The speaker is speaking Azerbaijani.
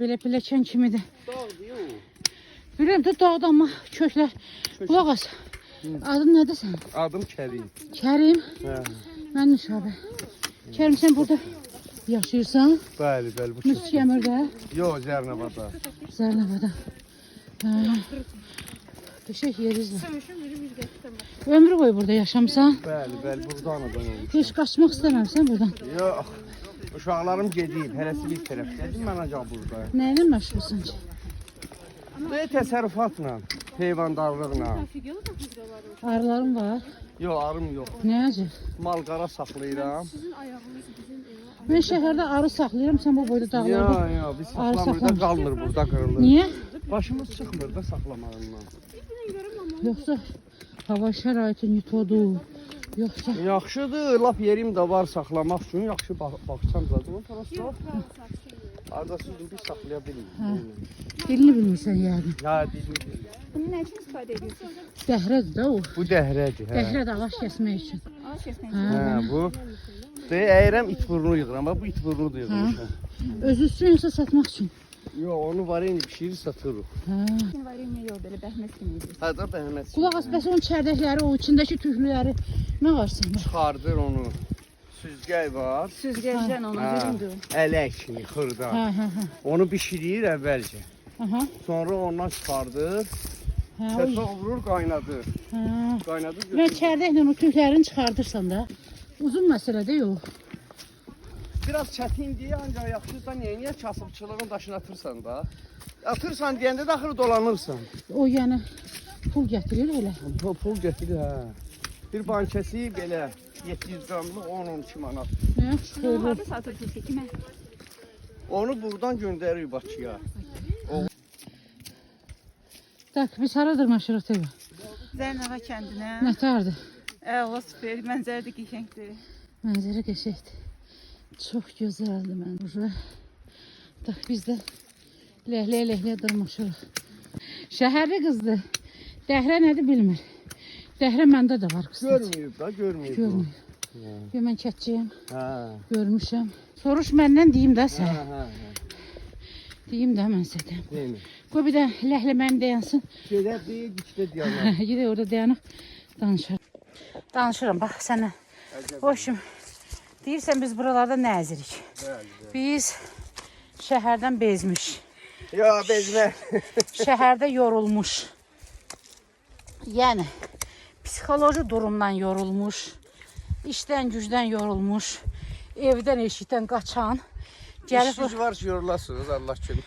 Belə pilləkən kimidir. Dağdır yox. Bilirəm də dağda amma köklər. Qulaq as. Adın nədir sənin? Adım Kərim. Kərim. Hə. Mən Nüşabə. Kərim sən burada yaşayırsan? Bəli, bəli bu Nüs Gəmirdə? Yox, Zərnəbada. Zərnəbada. Qəşəng yerizdir. Ömrü boyu burada yaşamısan? Bəli, bəli burdan adam olmuş. Heç qaçmaq istəməmsən buradan? Yox. Uşaqlarım gedib, hərəsi bir tərəfdədir, mən ancaq burada. Nə ilə məşğulsan ki? Belə təsərrüfatla, heyvandarlıqla. Arıların var. Yox, arım yox. Nə acı? Mal-qara saxlayıram. Mən şəhərdə arı saxlayıram, sən bu boyda dağlarda. Yox, biz saxlamırda qalmır, burada qırılır. Niyə? Başımız çıxmır da saxlamağından. Yoxsa hava şəraiti nitodur. Yoxsa Yaxşıdır, lap yerim də var saxlamaq üçün. Yaxşı baxsam zaten. Onun parası yox. Ardasızın bir saxlaya bilmirik. dilini bilmirsən yəqin. Ya dilini. Bunu nə üçün istifadə ediyorsunuz? Dəhrədir də o. Bu dəhrədir. Dəhrə də ağac kəsmək üçün. Ağaç kesmek. Hə, bu. Əyirəm it burnu yığıram. Bu it burnu da yığmışam. Özü üçün yoxsa satmaq üçün? Yox, onu var eyni pişirir satırıq. Şimdi var ya yok böyle behmet gibi. Hə də bəhməz. Qulaq as, bəs onun çərdəkləri, o içindəki tüklüləri nə var səndə? Çıxardır onu. Süzgəy var. Süzgeçten onu Hə, göründü. ələk kimi xırda. Hə. Onu bişirir əvvəlcə. Aha. Sonra ondan çıxardır. Hə. Səsə vurur, qaynadır. Hə. Qaynadır. Və çərdəklə o tüklərini çıxardırsan da. Uzun məsələdir yox. Biraz çətindir, ancaq yaxşısa niyə kasıbçılığın daşını atırsan da. Atırsan deyəndə də axırı dolanırsan. O yəni pul gətirir elə. Pul götürür, hə. Bir bankəsi belə 700 qramlıq 10-12 manat. Hə? Xeyirli. Harada satıyorsunuz ki kime? Onu buradan göndərir Bakıya. Tak, biz hara dırmaşırıq təbii? Zernava kendine. Nətərdir? O süper. Mənzərə də qəşəngdir. Mənzərə qəşəngdir. Çox gözəldir mənzərə. Tak, biz də ləhləyə dırmaşırıq. Şəhərli qızdır. Dəhrə nədir bilmir. Dəhrə məndə də var qızdır. Görməyib da, görməyib. Görmür. Yo, mən kətçiyəm. Hə. Görmüşəm. Soruş məndən deyim də Hə, sən. hə. Deyim də mən sənə. Demir. Qoy bir də ləhləməyim dayansın. Gedək deyək, dikdə dayanır. Gedək orada dayanıq, danışırım. Danışıram, bax sənə. Hoşum, deyirsən biz buralarda nə əzirik? Biz şəhərdən bezmiş, Ya bezmə. şəhərdə yorulmuş. Yəni, psixoloji durumdan yorulmuş, işdən gücdən yorulmuş, evdən eşikdən qaçan. İşsiz var ki, yorulasınız Allah kimi.